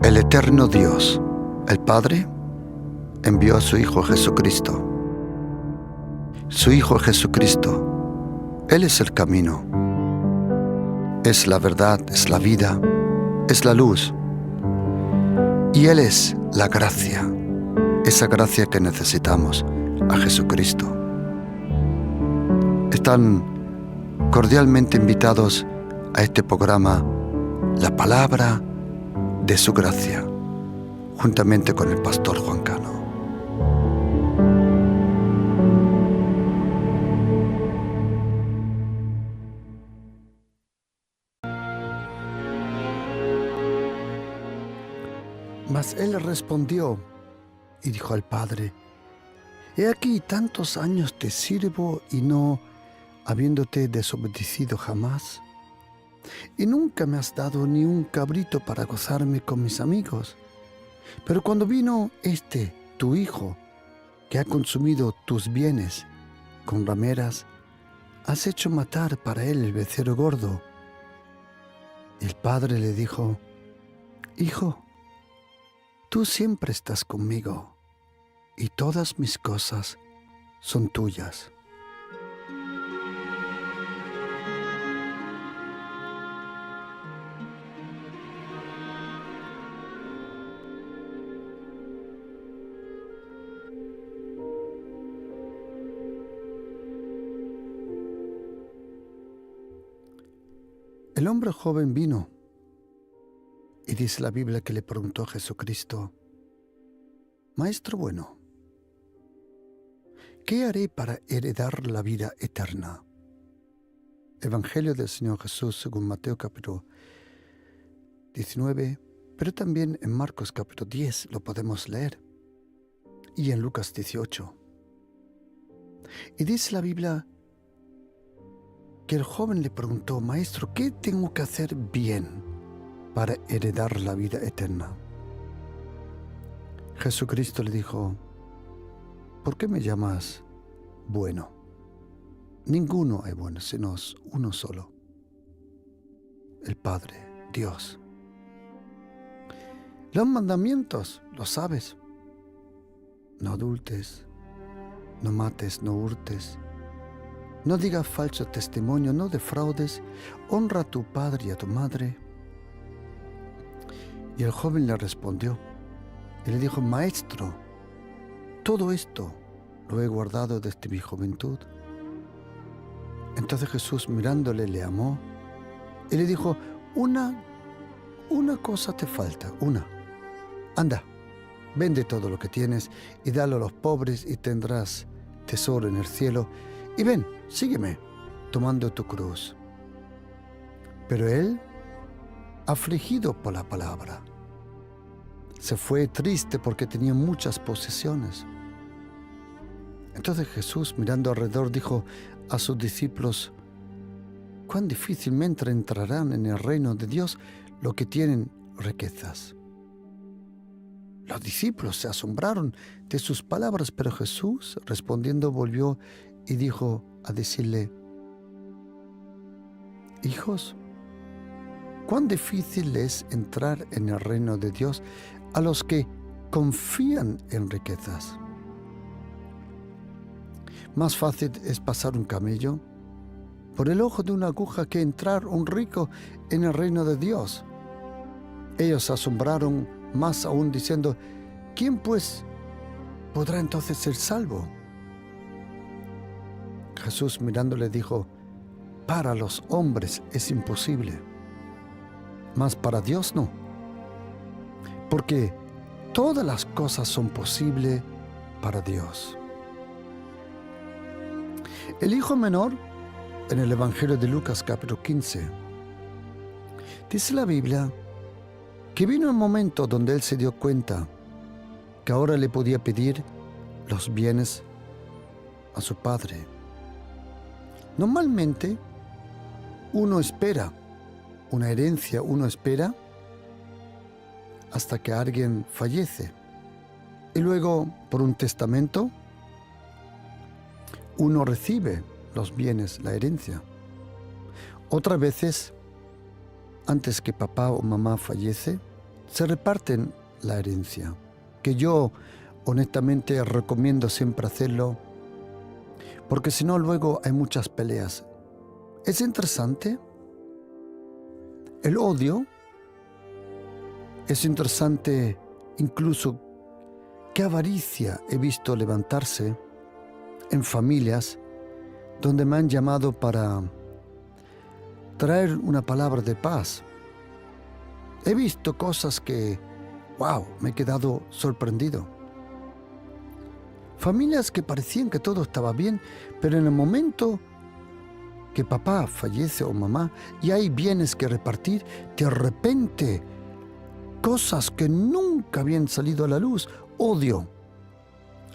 El eterno Dios, el Padre, envió a su Hijo Jesucristo. Su Hijo Jesucristo, Él es el camino, es la verdad, es la vida, es la luz. Y Él es la gracia, esa gracia que necesitamos, a Jesucristo. Están cordialmente invitados a este programa, La Palabra de su Gracia, juntamente con el pastor Juan Cano. Mas él respondió y dijo al Padre: He aquí tantos años te sirvo y no habiéndote desobedecido jamás. Y nunca me has dado ni un cabrito para gozarme con mis amigos. Pero cuando vino tu hijo, que ha consumido tus bienes con rameras, has hecho matar para él el becerro gordo. Y el padre le dijo: Hijo, tú siempre estás conmigo, y todas mis cosas son tuyas. El hombre joven vino, y dice la Biblia que le preguntó a Jesucristo: Maestro bueno, ¿qué haré para heredar la vida eterna? Evangelio del Señor Jesús según Mateo capítulo 19, pero también en Marcos capítulo 10 lo podemos leer, y en Lucas 18. Y dice la Biblia que el joven le preguntó: Maestro, ¿qué tengo que hacer bien para heredar la vida eterna? Jesucristo le dijo: ¿por qué me llamas bueno? Ninguno es bueno, sino uno solo, el Padre, Dios. Los mandamientos, los sabes: no adultes, no mates, no hurtes, no digas falso testimonio, no defraudes, honra a tu padre y a tu madre. Y el joven le respondió y le dijo: Maestro, todo esto lo he guardado desde mi juventud. Entonces Jesús, mirándole, le amó y le dijo: una cosa te falta, una. Anda, vende todo lo que tienes y dalo a los pobres y tendrás tesoro en el cielo. Y ven, sígueme, tomando tu cruz. Pero él, afligido por la palabra, se fue triste porque tenía muchas posesiones. Entonces Jesús, mirando alrededor, dijo a sus discípulos: cuán difícilmente entrarán en el reino de Dios los que tienen riquezas. Los discípulos se asombraron de sus palabras, pero Jesús, respondiendo, volvió y dijo a decirle: Hijos, cuán difícil es entrar en el reino de Dios a los que confían en riquezas. Más fácil es pasar un camello por el ojo de una aguja que entrar un rico en el reino de Dios. Ellos se asombraron más aún, diciendo: ¿quién pues podrá entonces ser salvo? Jesús, mirándole, dijo: para los hombres es imposible, mas para Dios no, porque todas las cosas son posibles para Dios. El hijo menor, en el Evangelio de Lucas capítulo 15, dice la Biblia que vino un momento donde él se dio cuenta que ahora le podía pedir los bienes a su padre. Normalmente uno espera una herencia, uno espera hasta que alguien fallece y luego por un testamento uno recibe los bienes, la herencia. Otras veces, antes que papá o mamá fallece, se reparten la herencia, que yo honestamente recomiendo siempre hacerlo, porque si no luego hay muchas peleas. Es interesante el odio, es interesante incluso qué avaricia he visto levantarse en familias donde me han llamado para traer una palabra de paz. He visto cosas que, wow, me he quedado sorprendido. Familias que parecían que todo estaba bien, pero en el momento que papá fallece o mamá y hay bienes que repartir, de repente cosas que nunca habían salido a la luz, odio,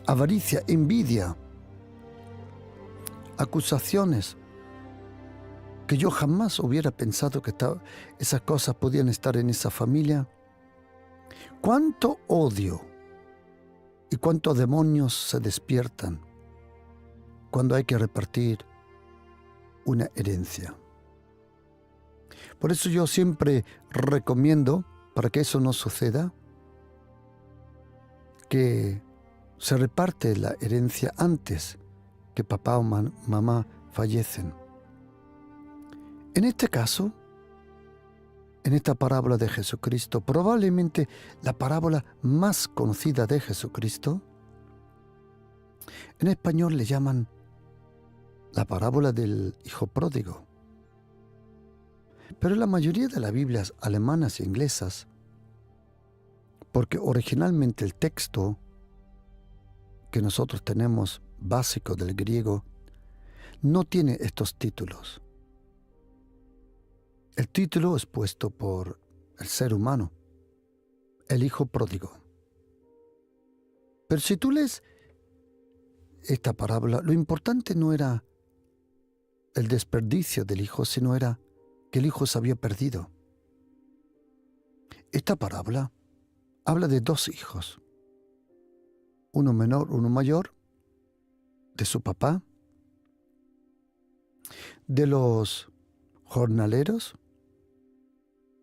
avaricia, envidia, acusaciones, que yo jamás hubiera pensado que esas cosas podían estar en esa familia. ¿Cuánto odio y cuántos demonios se despiertan cuando hay que repartir una herencia? Por eso yo siempre recomiendo, para que eso no suceda, que se reparte la herencia antes que papá o mamá fallecen. En este caso, en esta parábola de Jesucristo, probablemente la parábola más conocida de Jesucristo, en español le llaman la parábola del hijo pródigo. Pero en la mayoría de las Biblias alemanas e inglesas, porque originalmente el texto que nosotros tenemos básico del griego no tiene estos títulos. El título es puesto por el ser humano, el hijo pródigo. Pero si tú lees esta parábola, lo importante no era el desperdicio del hijo, sino era que el hijo se había perdido. Esta parábola habla de dos hijos, uno menor, uno mayor, de su papá, de los jornaleros,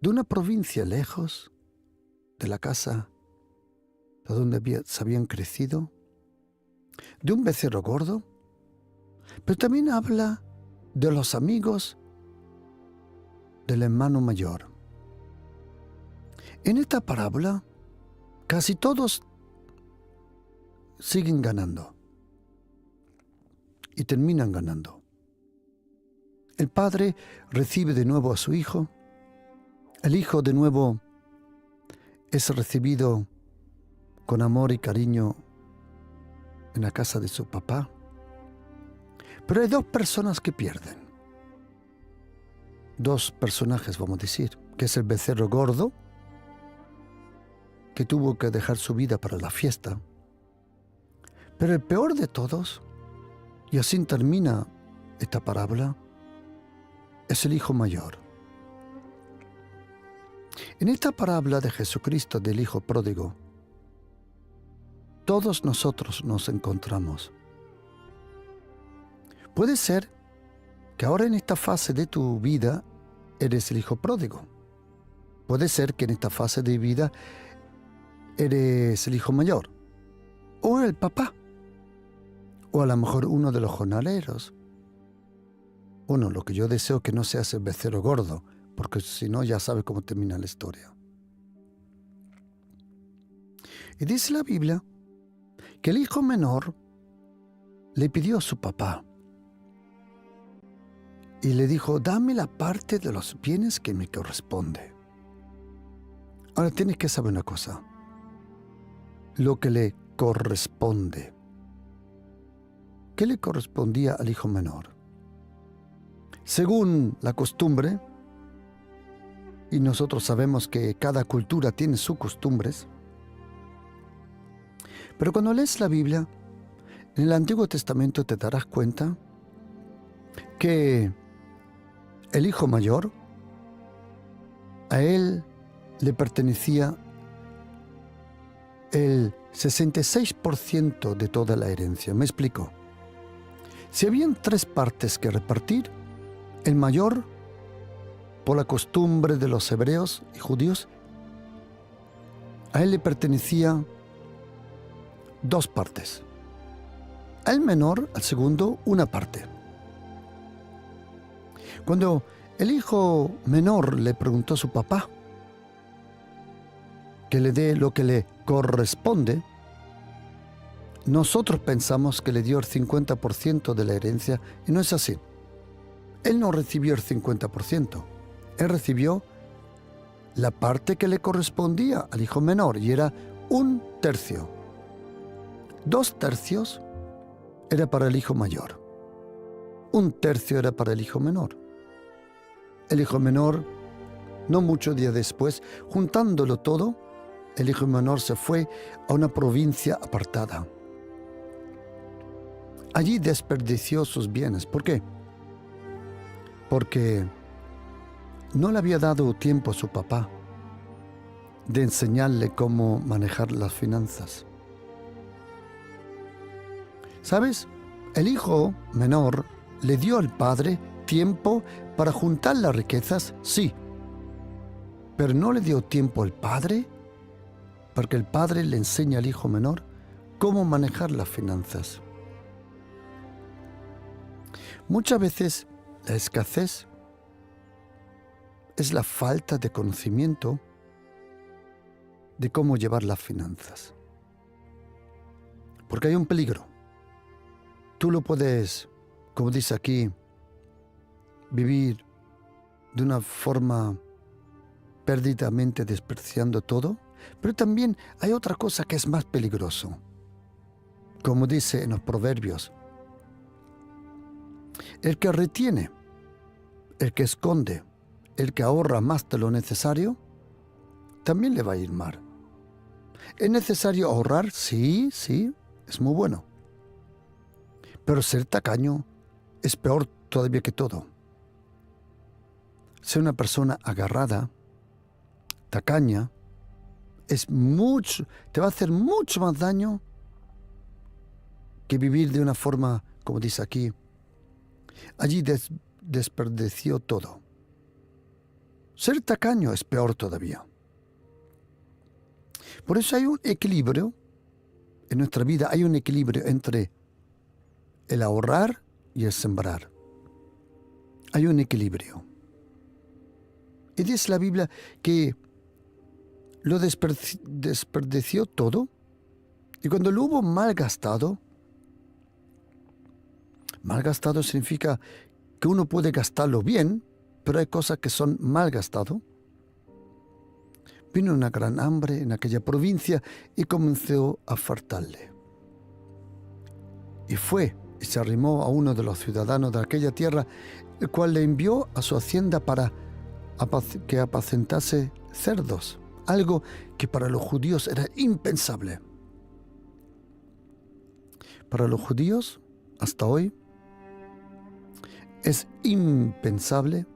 de una provincia lejos de la casa de donde se habían crecido, de un becerro gordo, pero también habla de los amigos del hermano mayor. En esta parábola, casi todos siguen ganando y terminan ganando. El padre recibe de nuevo a su hijo. El hijo de nuevo es recibido con amor y cariño en la casa de su papá. Pero hay dos personas que pierden. Dos personajes, vamos a decir, que es el becerro gordo, que tuvo que dejar su vida para la fiesta. Pero el peor de todos, y así termina esta parábola, es el hijo mayor. En esta parábola de Jesucristo del hijo pródigo, todos nosotros nos encontramos. Puede ser que ahora en esta fase de tu vida eres el hijo pródigo. Puede ser que en esta fase de vida eres el hijo mayor, o el papá, o a lo mejor uno de los jornaleros. Bueno, lo que yo deseo que no seas el becerro gordo, porque si no ya sabes cómo termina la historia. Y dice la Biblia que el hijo menor le pidió a su papá y le dijo: dame la parte de los bienes que me corresponde. Ahora tienes que saber una cosa: lo que le corresponde. ¿Qué le correspondía al hijo menor? Según la costumbre, y nosotros sabemos que cada cultura tiene sus costumbres, pero cuando lees la Biblia, en el Antiguo Testamento te darás cuenta que el hijo mayor, a él le pertenecía el 66% de toda la herencia. Me explico. Si habían 3 partes que repartir, el mayor, por la costumbre de los hebreos y judíos, A él le pertenecía 2 partes. Al menor, al segundo, una parte. Cuando el hijo menor le preguntó a su papá que le dé lo que le corresponde, nosotros pensamos que le dio el 50% de la herencia y no es así. Él no recibió el 50%. Él recibió la parte que le correspondía al hijo menor y era 1/3. 2/3 era para el hijo mayor. 1/3 era para el hijo menor. El hijo menor, no mucho día después, juntándolo todo, el hijo menor se fue a una provincia apartada. Allí desperdició sus bienes. ¿Por qué? Porque no le había dado tiempo a su papá de enseñarle cómo manejar las finanzas. ¿Sabes? El hijo menor le dio al padre tiempo para juntar las riquezas, sí, pero no le dio tiempo al padre para que el padre le enseñe al hijo menor cómo manejar las finanzas. Muchas veces la escasez es la falta de conocimiento de cómo llevar las finanzas. Porque hay un peligro. Tú lo puedes, como dice aquí, vivir de una forma perdidamente despreciando todo, pero también hay otra cosa que es más peligroso. Como dice en los Proverbios, el que retiene, el que esconde, el que ahorra más de lo necesario, también le va a ir mal. ¿Es necesario ahorrar? Sí, es muy bueno. Pero ser tacaño es peor todavía que todo. Ser una persona agarrada, tacaña, te va a hacer mucho más daño que vivir de una forma, como dice aquí, allí desperdició todo. Ser tacaño es peor todavía. Por eso hay un equilibrio, en nuestra vida hay un equilibrio entre el ahorrar y el sembrar. Hay un equilibrio. Y dice la Biblia que lo desperdició todo, y cuando lo hubo malgastado significa que uno puede gastarlo bien, pero hay cosas que son mal gastado. Vino una gran hambre en aquella provincia y comenzó a faltarle. Y fue y se arrimó a uno de los ciudadanos de aquella tierra, el cual le envió a su hacienda para que apacentase cerdos, algo que para los judíos era impensable. Para los judíos, hasta hoy, es impensable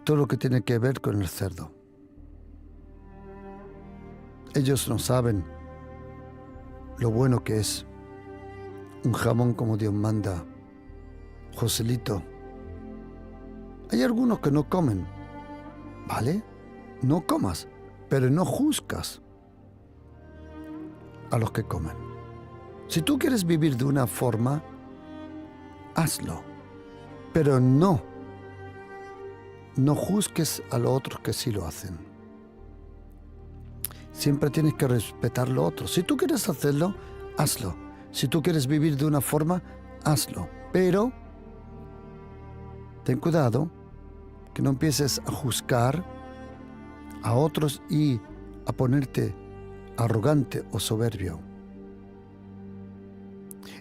todo lo que tiene que ver con el cerdo. Ellos no saben lo bueno que es un jamón como Dios manda, Joselito. Hay algunos que no comen, ¿vale? No comas, pero no juzgas a los que comen. Si tú quieres vivir de una forma, hazlo, pero no juzgues a los otros que sí lo hacen. Siempre tienes que respetar lo otro. Si tú quieres hacerlo, hazlo. Si tú quieres vivir de una forma, hazlo. Pero ten cuidado que no empieces a juzgar a otros y a ponerte arrogante o soberbio.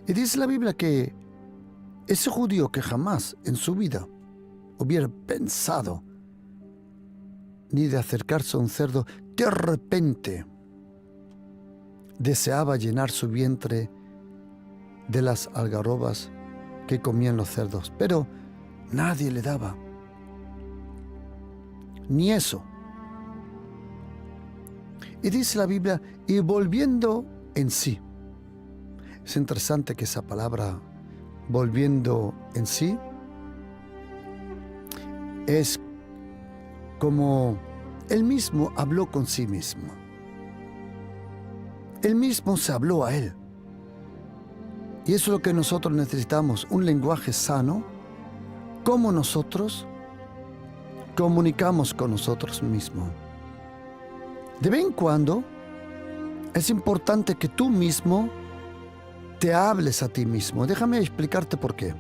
Y dice la Biblia que ese judío que jamás en su vida hubiera pensado ni de acercarse a un cerdo, de repente deseaba llenar su vientre de las algarrobas que comían los cerdos, pero nadie le daba, ni eso. Y dice la Biblia, y volviendo en sí. Es interesante que esa palabra, volviendo en sí, es como él mismo habló con sí mismo. Él mismo se habló a él. Y eso es lo que nosotros necesitamos, un lenguaje sano, cómo nosotros comunicamos con nosotros mismos. De vez en cuando es importante que tú mismo te hables a ti mismo. Déjame explicarte por qué.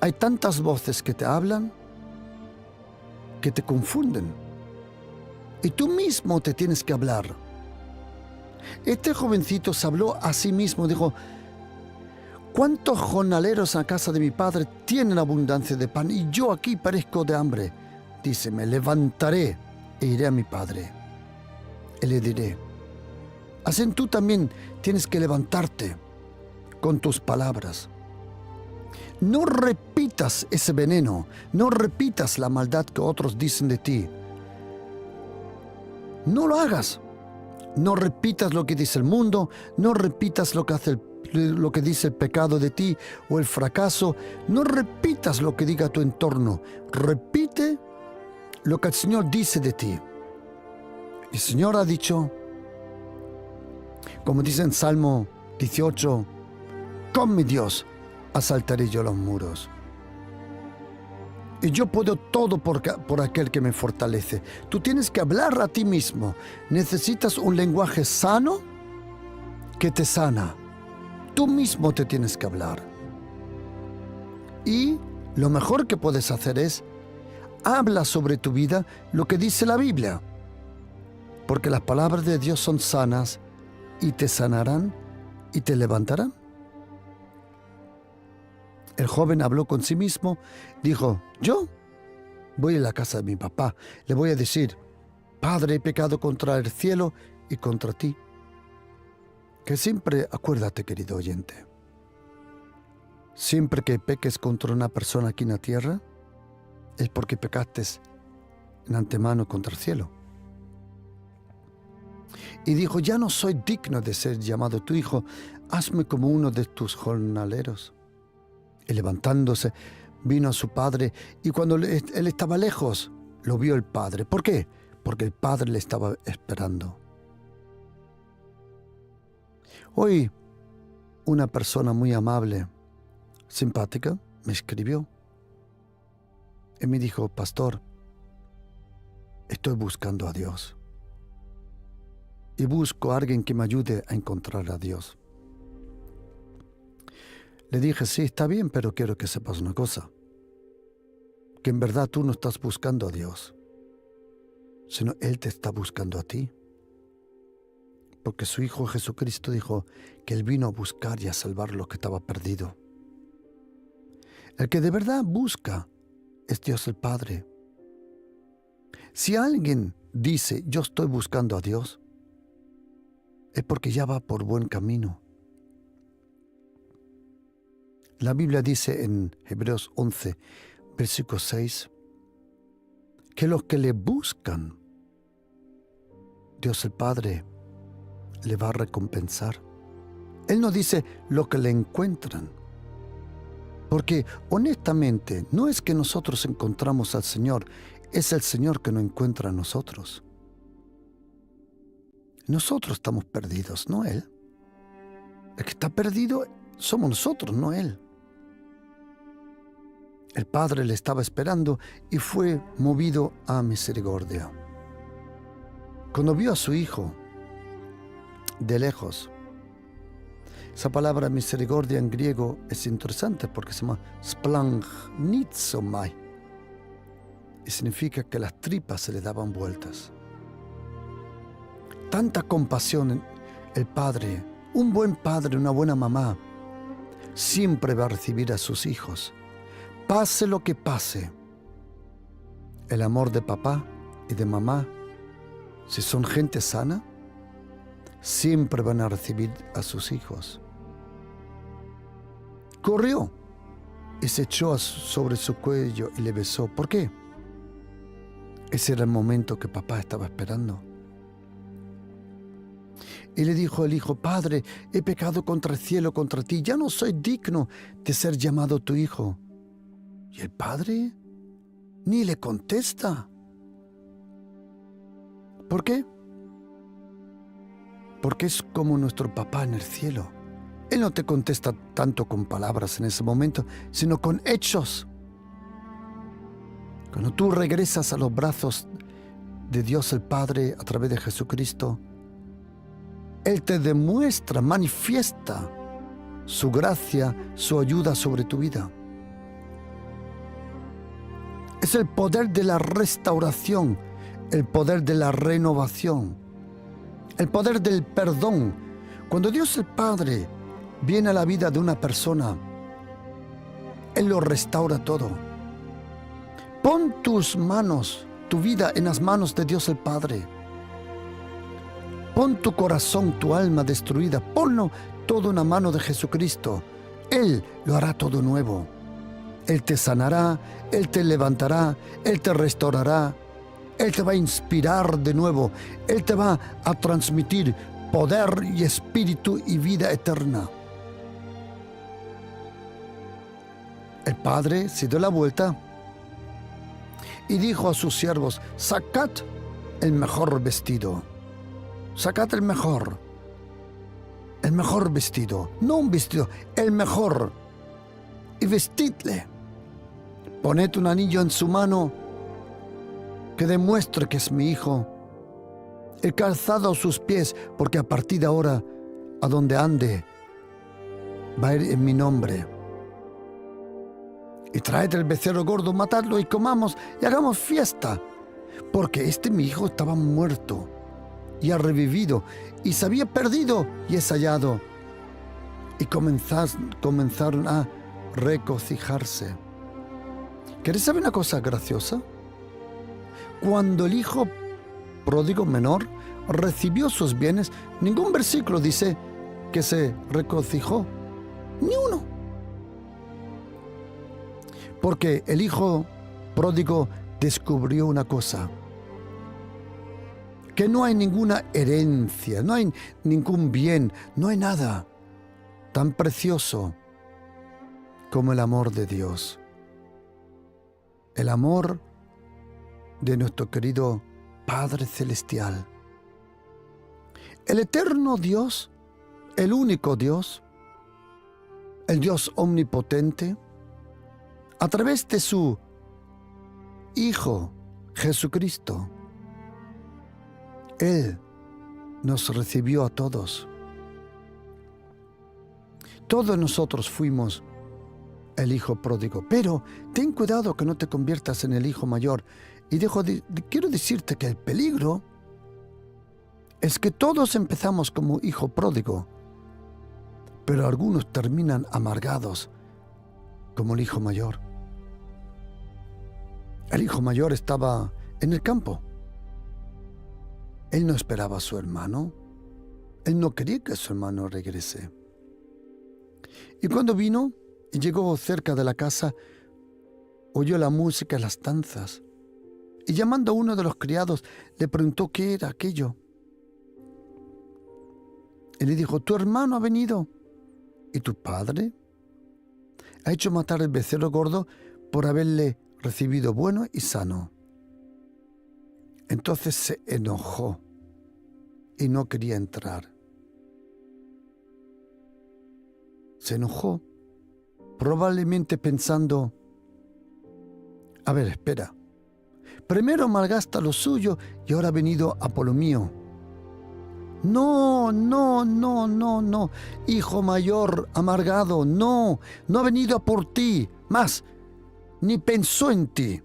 Hay tantas voces que te hablan que te confunden. Y tú mismo te tienes que hablar. Este jovencito se habló a sí mismo, dijo: ¿cuántos jornaleros en la casa de mi padre tienen abundancia de pan y yo aquí perezco de hambre? Dice: me levantaré e iré a mi padre y le diré. Así tú también tienes que levantarte con tus palabras. No repitas ese veneno, no repitas la maldad que otros dicen de ti. No lo hagas. No repitas lo que dice el mundo, no repitas lo que dice el pecado de ti o el fracaso. No repitas lo que diga tu entorno. Repite lo que el Señor dice de ti. El Señor ha dicho, como dice en Salmo 18, con mi Dios asaltaré yo los muros. Y yo puedo todo por aquel que me fortalece. Tú tienes que hablar a ti mismo. Necesitas un lenguaje sano que te sana. Tú mismo te tienes que hablar. Y lo mejor que puedes hacer es habla sobre tu vida lo que dice la Biblia. Porque las palabras de Dios son sanas y te sanarán y te levantarán. El joven habló con sí mismo, dijo: yo voy a la casa de mi papá, le voy a decir: Padre, he pecado contra el cielo y contra ti. Que siempre, acuérdate, querido oyente, siempre que peques contra una persona aquí en la tierra, es porque pecaste en antemano contra el cielo. Y dijo: ya no soy digno de ser llamado tu hijo, hazme como uno de tus jornaleros. Y levantándose, vino a su padre, y cuando él estaba lejos, lo vio el padre. ¿Por qué? Porque el padre le estaba esperando. Hoy, una persona muy amable, simpática, me escribió. Y me dijo: pastor, estoy buscando a Dios. Y busco a alguien que me ayude a encontrar a Dios. Le dije: sí, está bien, pero quiero que sepas una cosa. Que en verdad tú no estás buscando a Dios, sino Él te está buscando a ti. Porque su Hijo Jesucristo dijo que Él vino a buscar y a salvar lo que estaba perdido. El que de verdad busca es Dios el Padre. Si alguien dice: yo estoy buscando a Dios, es porque ya va por buen camino. La Biblia dice en Hebreos 11, versículo 6, que los que le buscan, Dios el Padre le va a recompensar. Él no dice lo que le encuentran. Porque honestamente no es que nosotros encontramos al Señor, es el Señor que nos encuentra a nosotros. Nosotros estamos perdidos, no Él. El que está perdido somos nosotros, no Él. El Padre le estaba esperando y fue movido a misericordia. Cuando vio a su Hijo de lejos, esa palabra misericordia en griego es interesante porque se llama splangnizomai y significa que las tripas se le daban vueltas. Tanta compasión el Padre, un buen padre, una buena mamá, siempre va a recibir a sus hijos. Pase lo que pase, el amor de papá y de mamá, si son gente sana, siempre van a recibir a sus hijos. Corrió y se echó sobre su cuello y le besó. ¿Por qué? Ese era el momento que papá estaba esperando. Y le dijo el hijo: Padre, he pecado contra el cielo, contra ti, ya no soy digno de ser llamado tu hijo. Y el padre ni le contesta. ¿Por qué? porque es como nuestro papá en el cielo. Él no te contesta tanto con palabras en ese momento, sino con hechos. Cuando tú regresas a los brazos de Dios el Padre a través de Jesucristo, Él te demuestra, manifiesta su gracia, su ayuda sobre tu vida. Es el poder de la restauración, el poder de la renovación, el poder del perdón. Cuando Dios el Padre viene a la vida de una persona, Él lo restaura todo. Pon tus manos, tu vida en las manos de Dios el Padre. Pon tu corazón, tu alma destruida, ponlo todo en la mano de Jesucristo. Él lo hará todo nuevo. Él te sanará, Él te levantará, Él te restaurará, Él te va a inspirar de nuevo, Él te va a transmitir poder y espíritu y vida eterna. El Padre se dio la vuelta y dijo a sus siervos: sacad el mejor vestido, sacad el mejor vestido, no un vestido, el mejor, y vestidle. Poned un anillo en su mano que demuestre que es mi hijo, el calzado a sus pies, porque a partir de ahora, a donde ande, va a ir en mi nombre. Y traed el becerro gordo, matadlo y comamos y hagamos fiesta, porque mi hijo estaba muerto y ha revivido, y se había perdido y es hallado. Y comenzaron a regocijarse. ¿Queréis saber una cosa graciosa? Cuando el hijo pródigo menor recibió sus bienes, ningún versículo dice que se regocijó, ni uno. Porque el hijo pródigo descubrió una cosa: que no hay ninguna herencia, no hay ningún bien, no hay nada tan precioso como el amor de Dios. El amor de nuestro querido Padre Celestial. El eterno Dios, el único Dios, el Dios omnipotente, a través de su Hijo Jesucristo, Él nos recibió a todos. Todos nosotros fuimos el hijo pródigo, pero ten cuidado que no te conviertas en el hijo mayor. Y quiero decirte que el peligro es que todos empezamos como hijo pródigo, pero algunos terminan amargados como el hijo mayor. El hijo mayor estaba en el campo. Él no esperaba a su hermano. Él no quería que su hermano regrese. Y cuando vino y llegó cerca de la casa, oyó la música y las danzas. Y llamando a uno de los criados, le preguntó qué era aquello. Y le dijo: tu hermano ha venido, y tu padre ha hecho matar el becerro gordo por haberle recibido bueno y sano. Entonces se enojó y no quería entrar. Se enojó, probablemente pensando: a ver, espera, primero malgasta lo suyo y ahora ha venido a por lo mío. No, hijo mayor amargado, no ha venido a por ti, más, ni pensó en ti.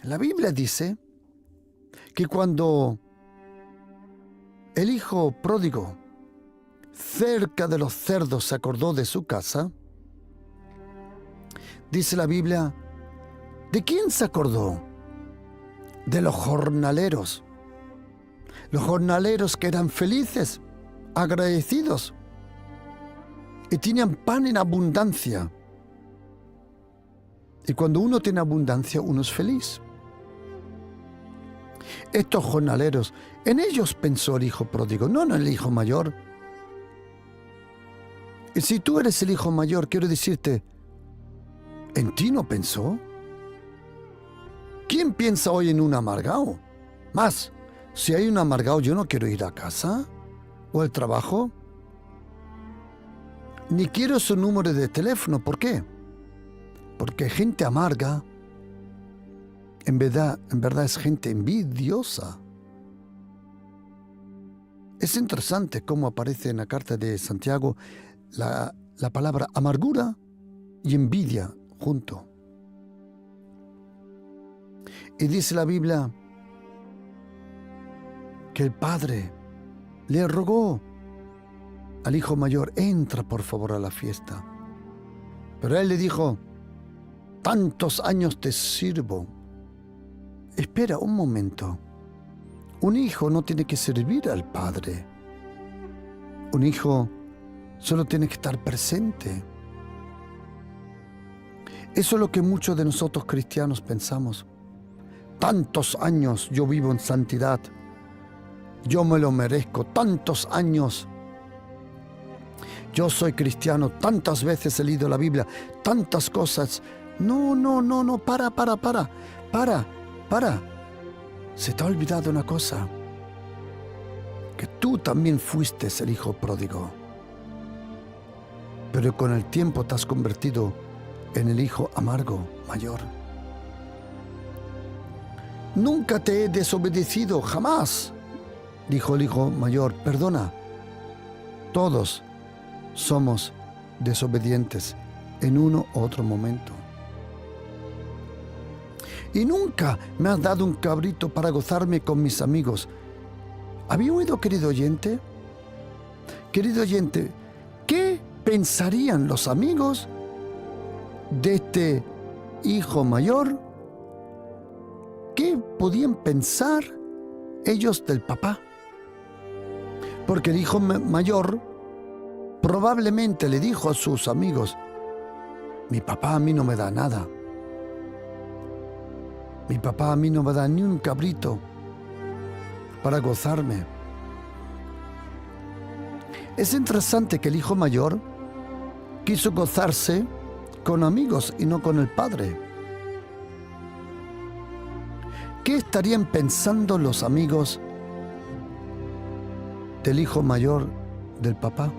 La Biblia dice que cuando el hijo pródigo cerca de los cerdos se acordó de su casa, dice la Biblia, ¿de quién se acordó? De los jornaleros. Los jornaleros que eran felices, agradecidos y tenían pan en abundancia. Y cuando uno tiene abundancia, uno es feliz. Estos jornaleros, en ellos pensó el hijo pródigo, no en el hijo mayor. Y si tú eres el hijo mayor, quiero decirte, ¿en ti no pensó? ¿Quién piensa hoy en un amargado? Más, Si hay un amargado, yo no quiero ir a casa o al trabajo. Ni quiero su número de teléfono. ¿Por qué? Porque gente amarga, en verdad es gente envidiosa. Es interesante cómo aparece en la carta de Santiago la palabra amargura y envidia junto. Y dice la Biblia que el padre le rogó al hijo mayor: entra por favor a la fiesta. Pero él le dijo: tantos años te sirvo. Espera un momento. Un hijo no tiene que servir al padre. Un hijo solo tiene que estar presente. Eso es lo que muchos de nosotros cristianos pensamos. Tantos años yo vivo en santidad. Yo me lo merezco. Tantos años. Yo soy cristiano. Tantas veces he leído la Biblia. Tantas cosas. No. Para. Se te ha olvidado una cosa. Que tú también fuiste el hijo pródigo. Pero con el tiempo te has convertido en el hijo amargo mayor. Nunca te he desobedecido, jamás, dijo el hijo mayor. Perdona. Todos somos desobedientes en uno u otro momento. Y nunca me has dado un cabrito para gozarme con mis amigos. ¿Había oído, querido oyente? Querido oyente, ¿qué pensarían los amigos de este hijo mayor? ¿Qué podían pensar ellos del papá? Porque el hijo mayor probablemente le dijo a sus amigos: mi papá a mí no me da nada. Mi papá a mí no me da ni un cabrito para gozarme. Es interesante que el hijo mayor quiso gozarse con amigos y no con el padre. ¿Qué estarían pensando los amigos del hijo mayor del papá?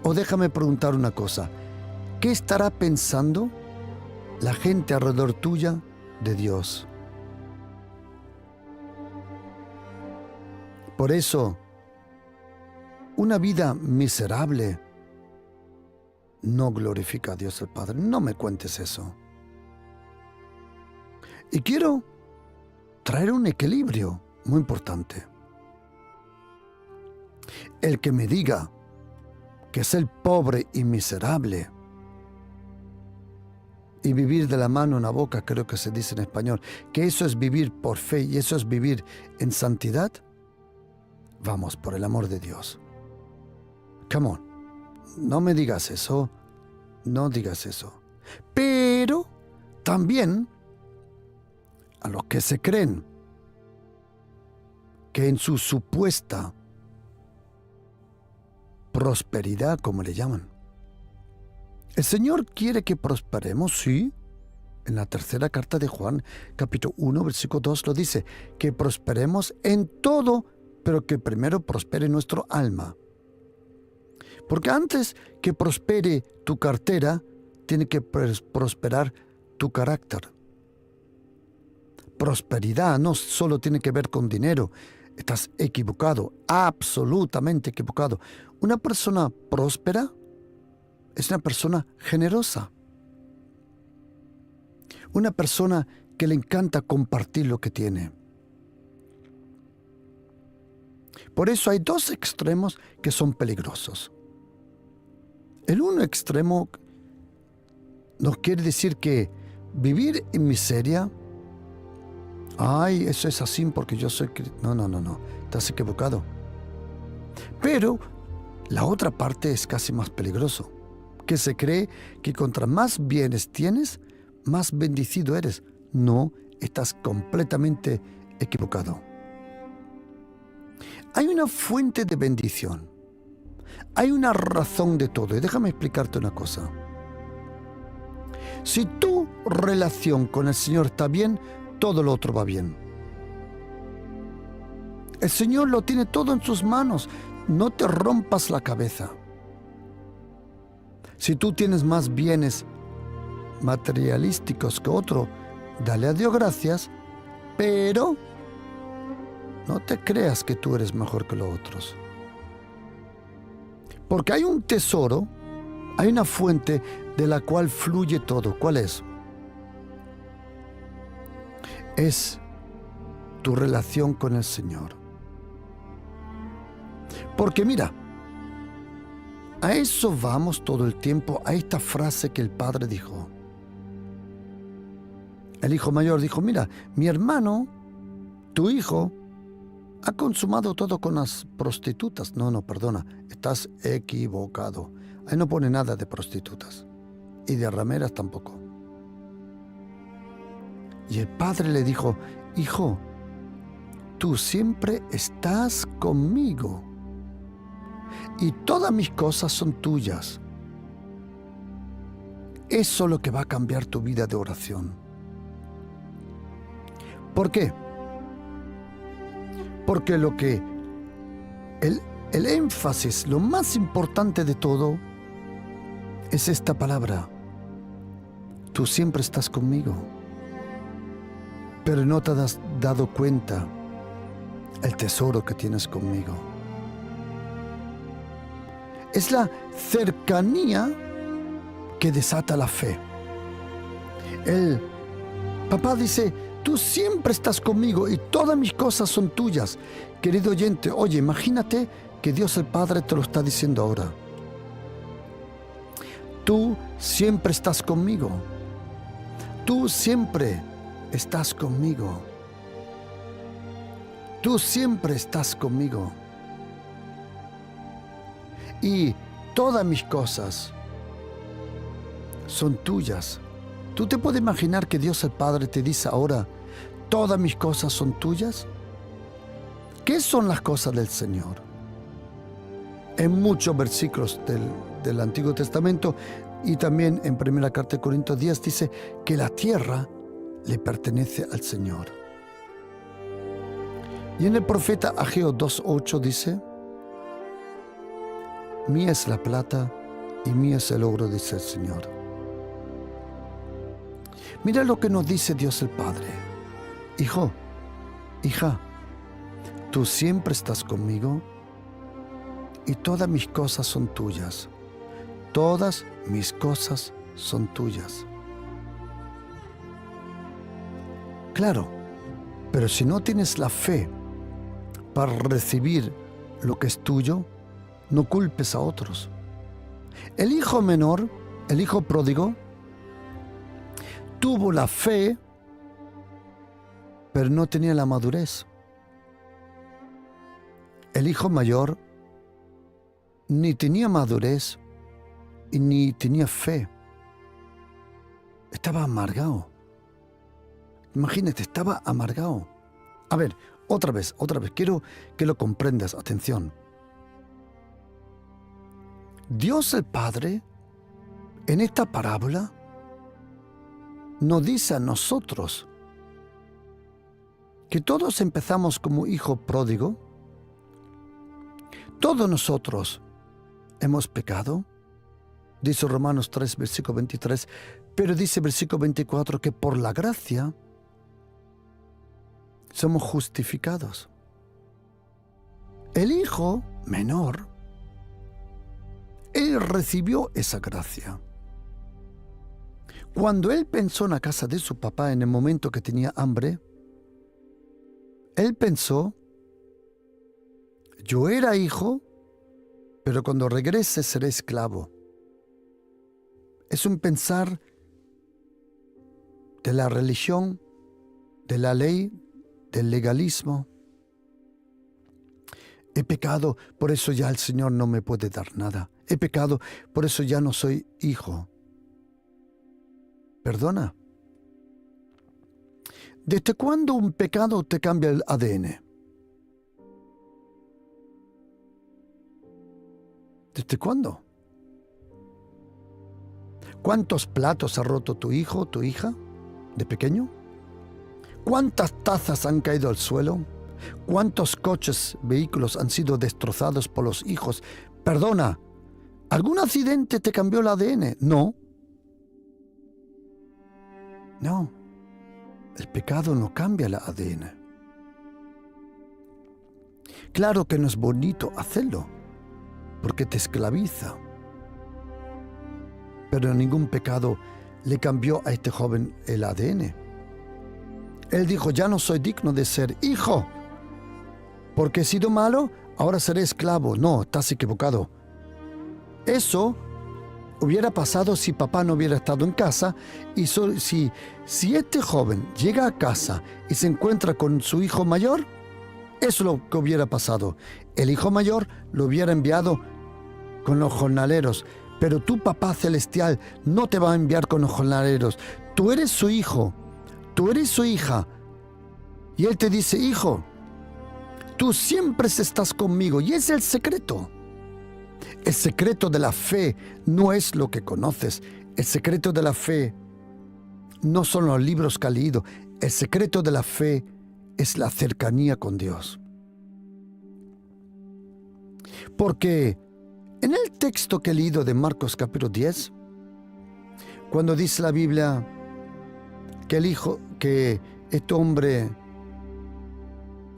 O déjame preguntar una cosa. ¿Qué estará pensando la gente alrededor tuya de Dios? Por eso, una vida miserable no glorifica a Dios el Padre. No me cuentes eso. Y quiero traer un equilibrio muy importante. El que me diga que ser pobre y miserable y vivir de la mano en la boca, creo que se dice en español, que eso es vivir por fe y eso es vivir en santidad, vamos, por el amor de Dios. Come on, no me digas eso, no digas eso. Pero también a los que se creen que en su supuesta prosperidad, como le llaman, el Señor quiere que prosperemos, sí. En la tercera carta de Juan, capítulo 1, versículo 2, lo dice, que prosperemos en todo, pero que primero prospere nuestro alma. Porque antes que prospere tu cartera, tiene que prosperar tu carácter. Prosperidad no solo tiene que ver con dinero. Estás equivocado, absolutamente equivocado. Una persona próspera es una persona generosa. Una persona que le encanta compartir lo que tiene. Por eso hay dos extremos que son peligrosos. El uno extremo nos quiere decir que vivir en miseria, ay, eso es así porque yo soy... No, estás equivocado. Pero la otra parte es casi más peligroso, que se cree que contra más bienes tienes, más bendecido eres. No, estás completamente equivocado. Hay una fuente de bendición. Hay una razón de todo. Y déjame explicarte una cosa. Si tu relación con el Señor está bien, todo lo otro va bien. El Señor lo tiene todo en sus manos. No te rompas la cabeza. Si tú tienes más bienes materialísticos que otro, dale a Dios gracias, pero no te creas que tú eres mejor que los otros. Porque hay un tesoro, hay una fuente de la cual fluye todo. ¿Cuál es? Es tu relación con el Señor. Porque mira, a eso vamos todo el tiempo, a esta frase que el padre dijo. El hijo mayor dijo, mira, mi hermano, tu hijo, ha consumado todo con las prostitutas. No, perdona, estás equivocado. Ahí no pone nada de prostitutas. Y de rameras tampoco. Y el padre le dijo, hijo, tú siempre estás conmigo. Y todas mis cosas son tuyas. Eso es lo que va a cambiar tu vida de oración. ¿Por qué? Porque el énfasis, lo más importante de todo, es esta palabra. Tú siempre estás conmigo. Pero no te has dado cuenta el tesoro que tienes conmigo. Es la cercanía que desata la fe. El papá dice, tú siempre estás conmigo y todas mis cosas son tuyas. Querido oyente, oye, imagínate que Dios el Padre te lo está diciendo ahora. Tú siempre estás conmigo. Tú siempre estás conmigo. Tú siempre estás conmigo. Y todas mis cosas son tuyas. ¿Tú te puedes imaginar que Dios el Padre te dice ahora, todas mis cosas son tuyas? ¿Qué son las cosas del Señor? En muchos versículos del Antiguo Testamento y también en 1 Carta de Corintios 10 dice que la tierra le pertenece al Señor. Y en el profeta Ageo 2:8 dice, mía es la plata y mío es el oro, dice el Señor. Mira lo que nos dice Dios el Padre. Hijo, hija, tú siempre estás conmigo y todas mis cosas son tuyas. Todas mis cosas son tuyas. Claro, pero si no tienes la fe para recibir lo que es tuyo, no culpes a otros. El hijo menor, el hijo pródigo, tuvo la fe, pero no tenía la madurez. El hijo mayor ni tenía madurez y ni tenía fe. Estaba amargado. Imagínate, estaba amargado. A ver, otra vez, quiero que lo comprendas, atención. Dios el Padre, en esta parábola, nos dice a nosotros que todos empezamos como hijo pródigo, todos nosotros hemos pecado, dice Romanos 3, versículo 23, pero dice versículo 24 que por la gracia somos justificados. El hijo menor, él recibió esa gracia. Cuando él pensó en la casa de su papá en el momento que tenía hambre, él pensó, yo era hijo, pero cuando regrese seré esclavo. Es un pensar de la religión, de la ley, del legalismo. He pecado, por eso ya el Señor no me puede dar nada. He pecado, por eso ya no soy hijo. Perdona. ¿Desde cuándo un pecado te cambia el ADN? ¿Desde cuándo? ¿Cuántos platos ha roto tu hijo, tu hija, de pequeño? ¿Cuántas tazas han caído al suelo? ¿Cuántos coches, vehículos han sido destrozados por los hijos? Perdona, ¿algún accidente te cambió el ADN? No. No, el pecado no cambia el ADN. Claro que no es bonito hacerlo, porque te esclaviza. Pero ningún pecado le cambió a este joven el ADN. Él dijo, ya no soy digno de ser hijo, porque he sido malo, ahora seré esclavo. No, estás equivocado. Eso hubiera pasado si papá no hubiera estado en casa y si este joven llega a casa y se encuentra con su hijo mayor, eso es lo que hubiera pasado. El hijo mayor lo hubiera enviado con los jornaleros, pero tu papá celestial no te va a enviar con los jornaleros. Tú eres su hijo, tú eres su hija. Y él te dice, hijo, tú siempre estás conmigo. Y es el secreto. El secreto de la fe no es lo que conoces. El secreto de la fe no son los libros que has leído. El secreto de la fe es la cercanía con Dios. Porque en el texto que he leído de Marcos capítulo 10, cuando dice la Biblia que este hombre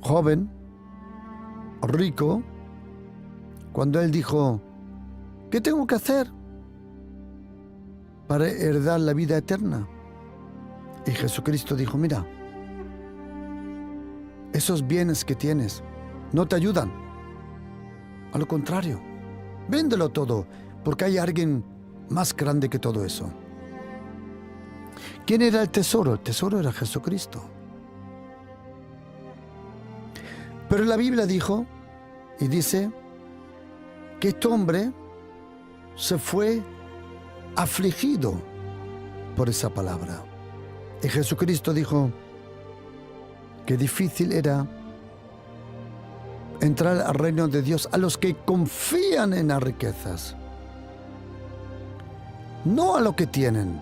joven, rico, cuando él dijo, ¿qué tengo que hacer para heredar la vida eterna? Y Jesucristo dijo, mira, esos bienes que tienes no te ayudan. A lo contrario, véndelo todo, porque hay alguien más grande que todo eso. ¿Quién era el tesoro? El tesoro era Jesucristo. Pero la Biblia dijo, y dice, que este hombre se fue afligido por esa palabra. Y Jesucristo dijo que difícil era entrar al reino de Dios a los que confían en las riquezas, no a lo que tienen.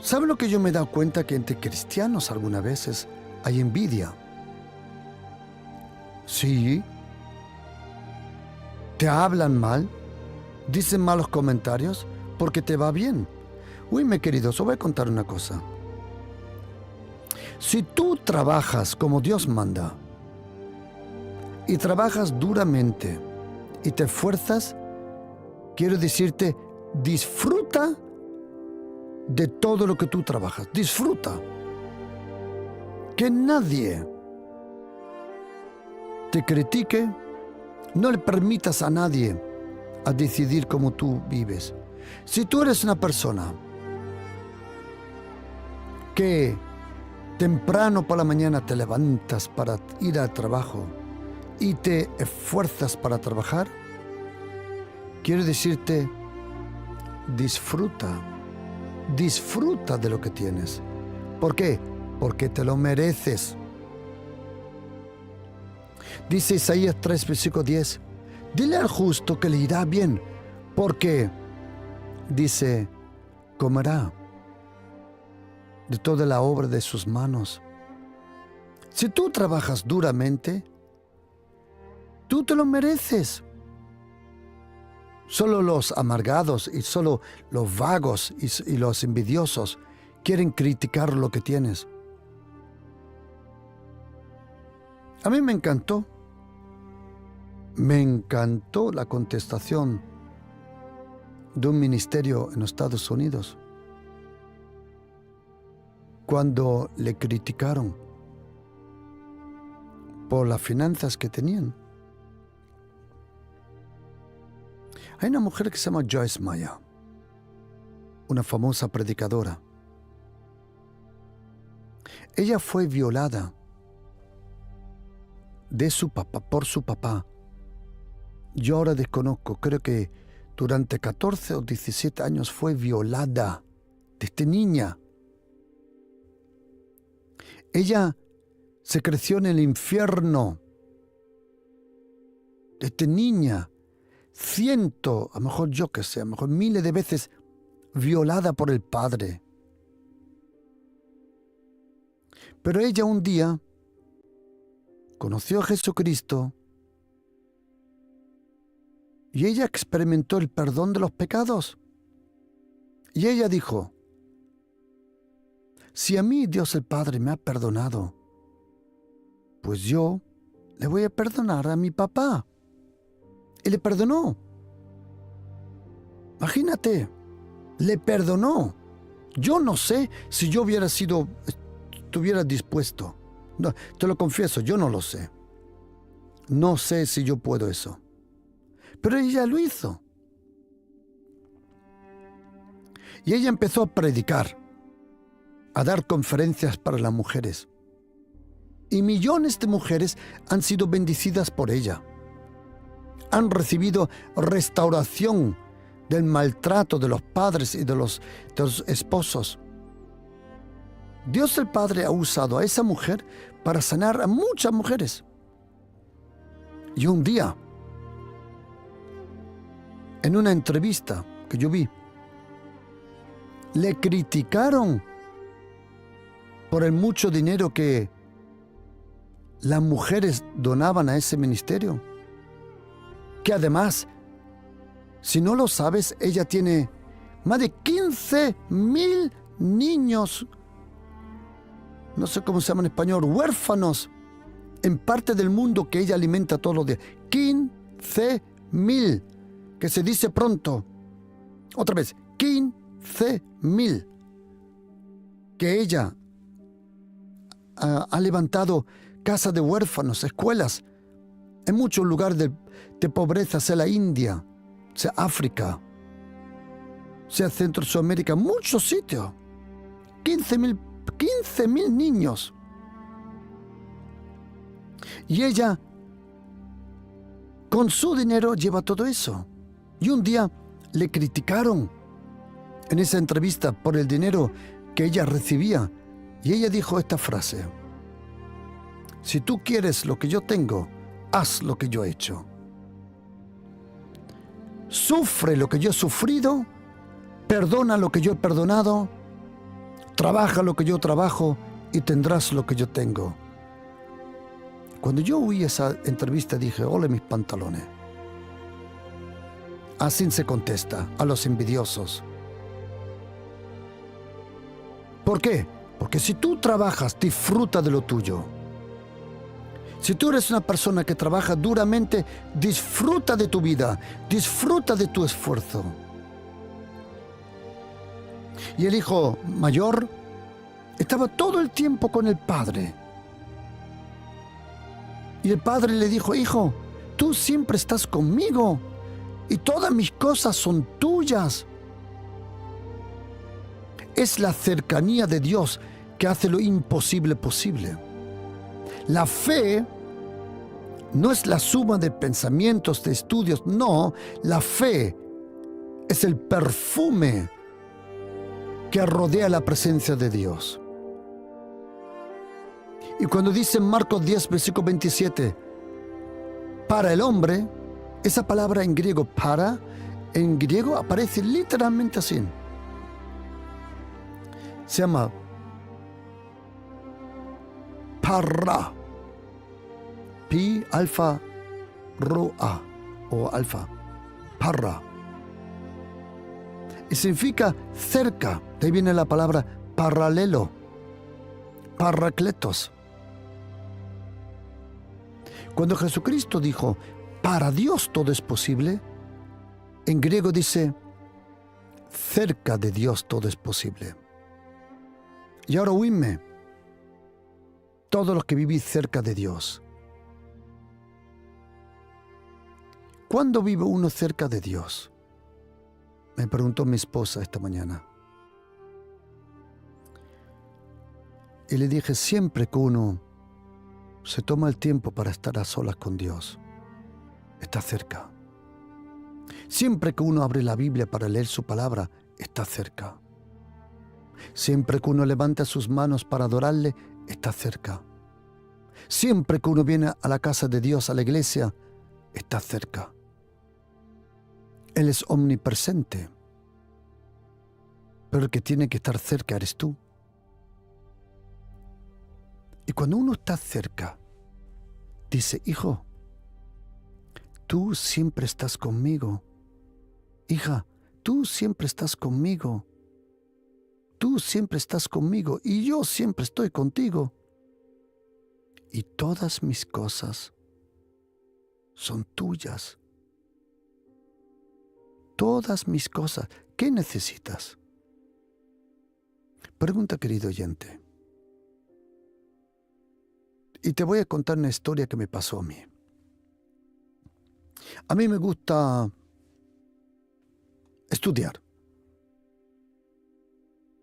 ¿Sabe lo que yo me he dado cuenta? Que entre cristianos algunas veces hay envidia. Sí, te hablan mal, dicen malos comentarios porque te va bien. Uy, mi querido, os voy a contar una cosa. Si tú trabajas como Dios manda y trabajas duramente y te esfuerzas, quiero decirte, disfruta de todo lo que tú trabajas. Disfruta. Que nadie te critique. No le permitas a nadie a decidir cómo tú vives. Si tú eres una persona que temprano por la mañana te levantas para ir al trabajo y te esfuerzas para trabajar, quiero decirte, disfruta de lo que tienes. ¿Por qué? Porque te lo mereces. Dice Isaías 3, versículo 10, dile al justo que le irá bien, porque, dice, comerá de toda la obra de sus manos. Si tú trabajas duramente, tú te lo mereces. Solo los amargados y solo los vagos y los envidiosos quieren criticar lo que tienes. A mí me encantó la contestación de un ministerio en los Estados Unidos cuando le criticaron por las finanzas que tenían. Hay una mujer que se llama Joyce Meyer, una famosa predicadora. Ella fue violada por su papá. Yo ahora desconozco, creo que durante 14 o 17 años fue violada desde niña. Ella se creció en el infierno desde niña, a lo mejor yo que sé, a lo mejor miles de veces violada por el padre. Pero ella un día conoció a Jesucristo y ella experimentó el perdón de los pecados. Y ella dijo, si a mí Dios el Padre me ha perdonado, pues yo le voy a perdonar a mi papá. Y le perdonó. Imagínate, le perdonó. Yo no sé si yo estuviera dispuesto. No, te lo confieso, yo no lo sé. No sé si yo puedo eso. Pero ella lo hizo. Y ella empezó a predicar, a dar conferencias para las mujeres. Y millones de mujeres han sido bendecidas por ella. Han recibido restauración del maltrato de los padres y de los esposos. Dios el Padre ha usado a esa mujer para sanar a muchas mujeres. Y un día, en una entrevista que yo vi, le criticaron por el mucho dinero que las mujeres donaban a ese ministerio. Que además, si no lo sabes, ella tiene más de 15,000 niños, no sé cómo se llama en español, huérfanos, en parte del mundo que ella alimenta todos los días. 15,000, que se dice pronto. Otra vez, 15,000, que ella ha levantado casas de huérfanos, escuelas, en muchos lugares de pobreza, sea la India, sea África, sea Centro Sudamérica, muchos sitios. 15,000 niños. Y ella, con su dinero, lleva todo eso. Y un día le criticaron en esa entrevista por el dinero que ella recibía. Y ella dijo esta frase: si tú quieres lo que yo tengo, haz lo que yo he hecho. Sufre lo que yo he sufrido, perdona lo que yo he perdonado, trabaja lo que yo trabajo y tendrás lo que yo tengo. Cuando yo oí esa entrevista dije, ole mis pantalones. Así se contesta a los envidiosos. ¿Por qué? Porque si tú trabajas, disfruta de lo tuyo. Si tú eres una persona que trabaja duramente, disfruta de tu vida, disfruta de tu esfuerzo. Y el hijo mayor estaba todo el tiempo con el padre. Y el padre le dijo, hijo, tú siempre estás conmigo y todas mis cosas son tuyas. Es la cercanía de Dios que hace lo imposible posible. La fe no es la suma de pensamientos, de estudios, no. La fe es el perfume que rodea la presencia de Dios. Y cuando dice en Marcos 10, versículo 27, para el hombre, esa palabra en griego, para, en griego aparece literalmente así. Se llama para. Pi, alfa, ro, a, o alfa, para. Y significa cerca. De ahí viene la palabra paralelo, paracletos. Cuando Jesucristo dijo, para Dios todo es posible, en griego dice, cerca de Dios todo es posible. Y ahora oídme, todos los que vivís cerca de Dios. ¿Cuándo vive uno cerca de Dios? Me preguntó mi esposa esta mañana. Y le dije, siempre que uno se toma el tiempo para estar a solas con Dios, está cerca. Siempre que uno abre la Biblia para leer su palabra, está cerca. Siempre que uno levanta sus manos para adorarle, está cerca. Siempre que uno viene a la casa de Dios, a la iglesia, está cerca. Él es omnipresente. Pero el que tiene que estar cerca eres tú. Y cuando uno está cerca, dice, hijo, tú siempre estás conmigo. Hija, tú siempre estás conmigo. Tú siempre estás conmigo y yo siempre estoy contigo. Y todas mis cosas son tuyas. Todas mis cosas. ¿Qué necesitas? Pregunta, querido oyente. Y te voy a contar una historia que me pasó a mí. A mí me gusta estudiar.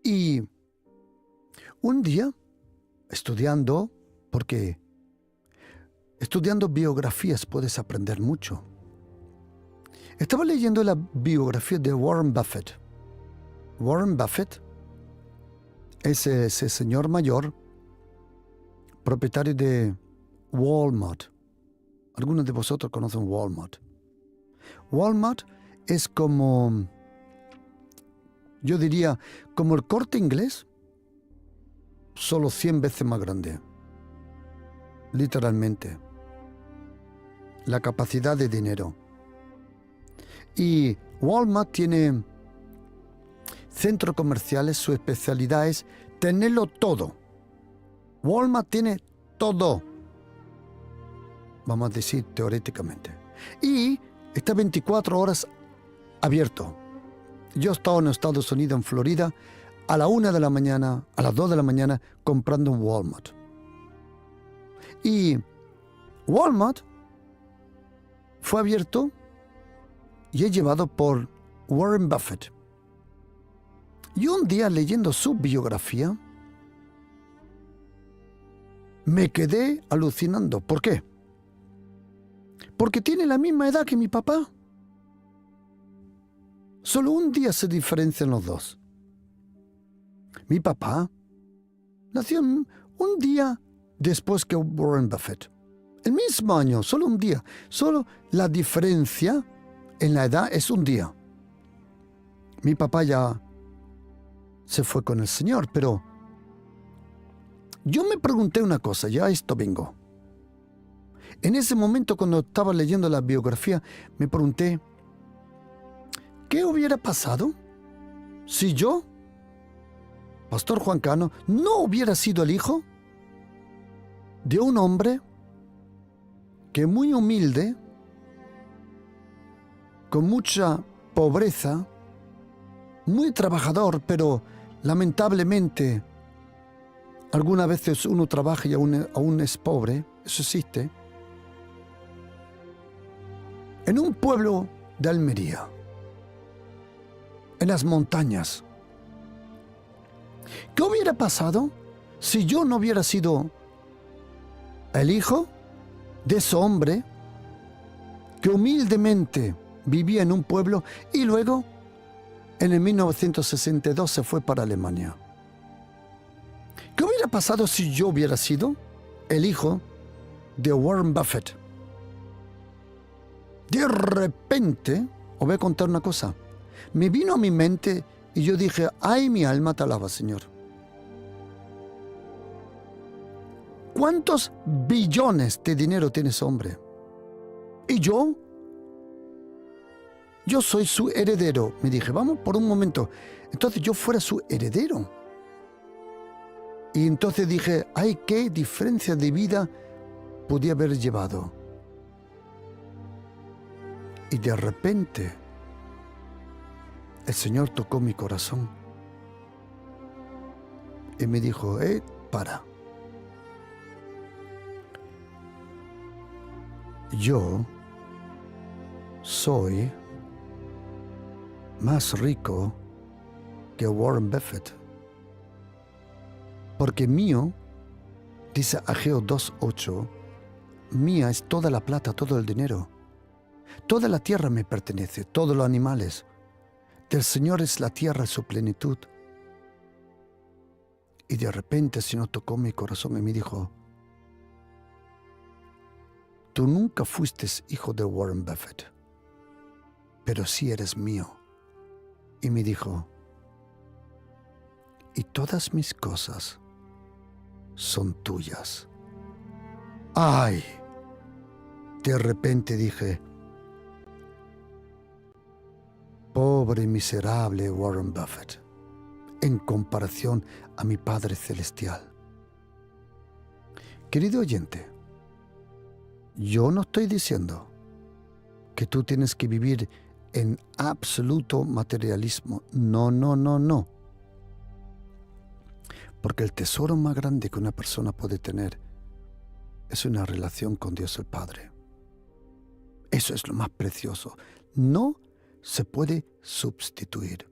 Y un día, estudiando, porque estudiando biografías puedes aprender mucho. Estaba leyendo la biografía de Warren Buffett. Warren Buffett es ese señor mayor, propietario de Walmart. Algunos de vosotros conocen Walmart. Walmart es como, yo diría, como el Corte Inglés, solo 100 veces más grande. Literalmente. La capacidad de dinero. Y Walmart tiene centros comerciales, su especialidad es tenerlo todo. Walmart tiene todo. Vamos a decir teóricamente. Y está 24 horas abierto. Yo he estado en Estados Unidos, en Florida, a la 1 de la mañana, a las 2 de la mañana, comprando en Walmart. Y Walmart fue abierto y es llevado por Warren Buffett. Y un día, leyendo su biografía, me quedé alucinando. ¿Por qué? Porque tiene la misma edad que mi papá. Solo un día se diferencian los dos. Mi papá nació un día después que Warren Buffett. El mismo año, solo un día. Solo la diferencia en la edad es un día. Mi papá ya se fue con el Señor, pero yo me pregunté una cosa, ya a esto vengo. En ese momento, cuando estaba leyendo la biografía, me pregunté, ¿qué hubiera pasado si yo, Pastor Juan Cano, no hubiera sido el hijo de un hombre que muy humilde, con mucha pobreza, muy trabajador, pero lamentablemente algunas veces uno trabaja y aún es pobre, eso existe, en un pueblo de Almería, en las montañas? ¿Qué hubiera pasado si yo no hubiera sido el hijo de ese hombre que humildemente vivía en un pueblo y luego en el 1962 se fue para Alemania? ¿Qué hubiera pasado si yo hubiera sido el hijo de Warren Buffett? De repente, os voy a contar una cosa, me vino a mi mente y yo dije, ay, mi alma te alaba, Señor. ¿Cuántos billones de dinero tiene ese hombre? Y yo soy su heredero. Me dije, vamos por un momento. Entonces yo fuera su heredero. Y entonces dije, ay, qué diferencia de vida podía haber llevado. Y de repente, el Señor tocó mi corazón. Y me dijo, para. Yo soy más rico que Warren Buffett. Porque mío, dice Ageo 2:8, mía es toda la plata, todo el dinero. Toda la tierra me pertenece, todos los animales. Del Señor es la tierra y su plenitud. Y de repente el Señor tocó mi corazón y me dijo, tú nunca fuiste hijo de Warren Buffett, pero sí eres mío. Y me dijo, y todas mis cosas son tuyas. ¡Ay! De repente dije, pobre y miserable Warren Buffett, en comparación a mi Padre Celestial. Querido oyente, yo no estoy diciendo que tú tienes que vivir en absoluto materialismo. No, no, no, no. Porque el tesoro más grande que una persona puede tener es una relación con Dios el Padre. Eso es lo más precioso. No se puede sustituir.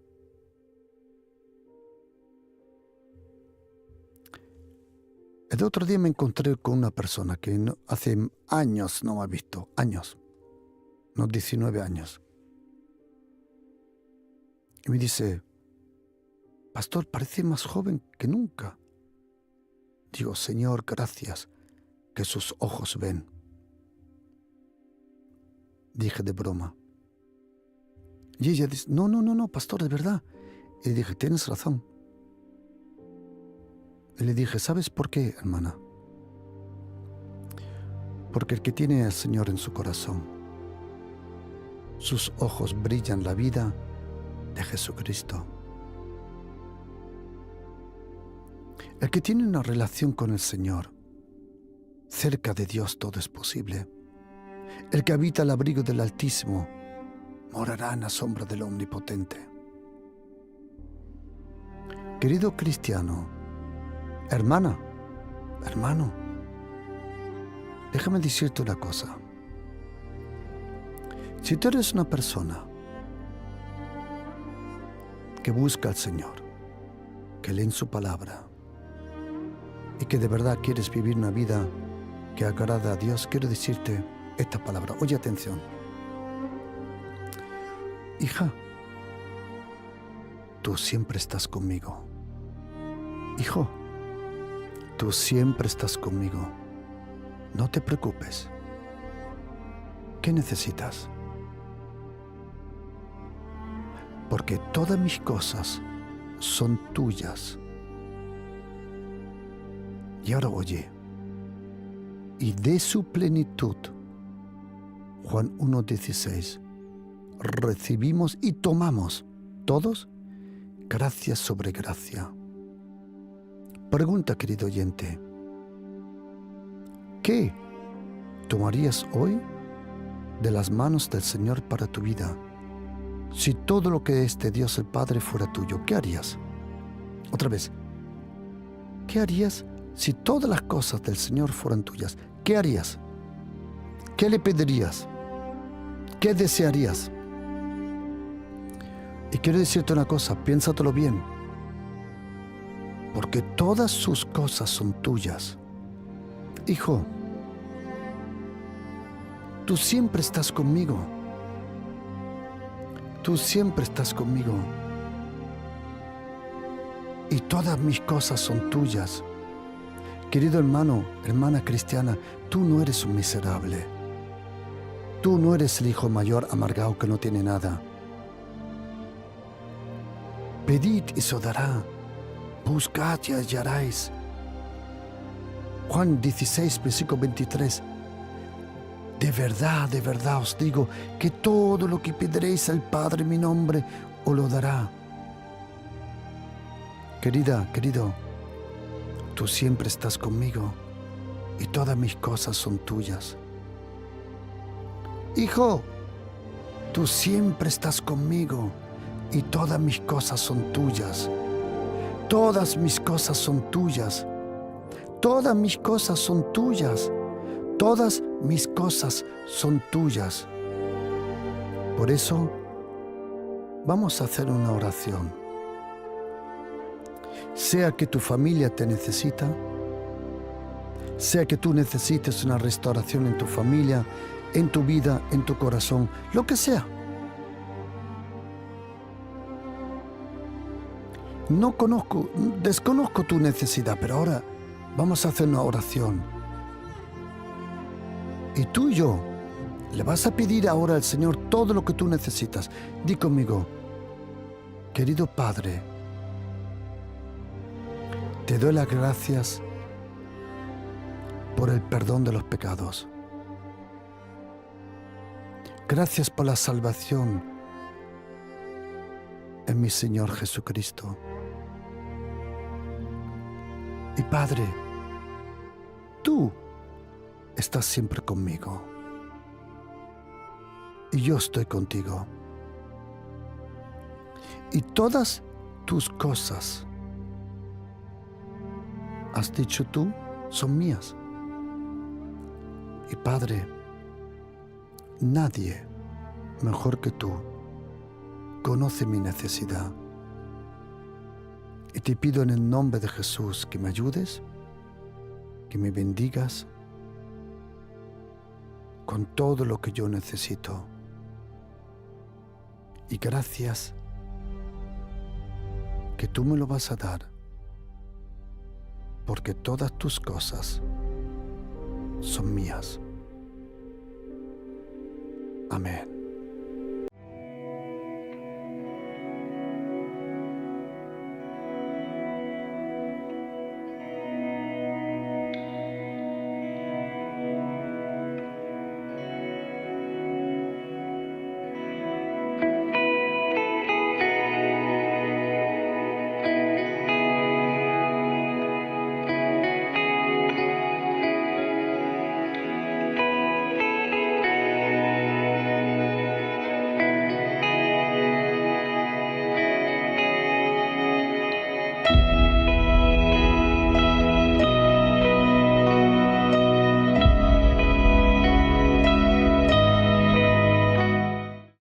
El otro día me encontré con una persona que hace años no me ha visto, años, unos 19 años. Y me dice, pastor, parece más joven que nunca. Digo, Señor, gracias, que sus ojos ven. Dije de broma. Y ella dice, no, pastor, de verdad. Y le dije, tienes razón. Y le dije, ¿sabes por qué, hermana? Porque el que tiene al Señor en su corazón, sus ojos brillan la vida de Jesucristo. El que tiene una relación con el Señor, cerca de Dios todo es posible. El que habita al abrigo del Altísimo, morará en la sombra del Omnipotente. Querido cristiano, hermana, hermano, déjame decirte una cosa. Si tú eres una persona que busca al Señor, que lee en su palabra y que de verdad quieres vivir una vida que agrada a Dios, quiero decirte esta palabra. Oye, atención. Hija, tú siempre estás conmigo. Hijo, tú siempre estás conmigo. No te preocupes. ¿Qué necesitas? Porque todas mis cosas son tuyas. Y ahora oye, y de su plenitud, Juan 1:16, recibimos y tomamos todos gracia sobre gracia. Pregunta, querido oyente, ¿qué tomarías hoy de las manos del Señor para tu vida? Si todo lo que es de Dios el Padre fuera tuyo, ¿qué harías? Otra vez, ¿qué harías si todas las cosas del Señor fueran tuyas? ¿Qué harías? ¿Qué le pedirías? ¿Qué desearías? Y quiero decirte una cosa, piénsatelo bien, porque todas sus cosas son tuyas. Hijo, tú siempre estás conmigo. Tú siempre estás conmigo. Y todas mis cosas son tuyas. Querido hermano, hermana cristiana, tú no eres un miserable. Tú no eres el hijo mayor amargado que no tiene nada. Pedid y se os dará. Buscad y hallaréis. Juan 16, versículo 23. De verdad os digo que todo lo que pediréis al Padre en mi nombre os lo dará. Querida, querido, tú siempre estás conmigo y todas mis cosas son tuyas. Hijo, tú siempre estás conmigo y todas mis cosas son tuyas. Todas mis cosas son tuyas. Todas mis cosas son tuyas. Todas mis cosas son tuyas. Por eso, vamos a hacer una oración. Sea que tu familia te necesita, sea que tú necesites una restauración en tu familia, en tu vida, en tu corazón, lo que sea. Desconozco tu necesidad, pero ahora vamos a hacer una oración. Y tú y yo le vas a pedir ahora al Señor todo lo que tú necesitas. Di conmigo, querido Padre, te doy las gracias por el perdón de los pecados. Gracias por la salvación en mi Señor Jesucristo. Y Padre, tú estás siempre conmigo. Y yo estoy contigo. Y todas tus cosas, has dicho tú, son mías. Y Padre, nadie mejor que tú conoce mi necesidad. Y te pido en el nombre de Jesús que me ayudes, que me bendigas con todo lo que yo necesito. Y gracias que tú me lo vas a dar, porque todas tus cosas son mías. Amén.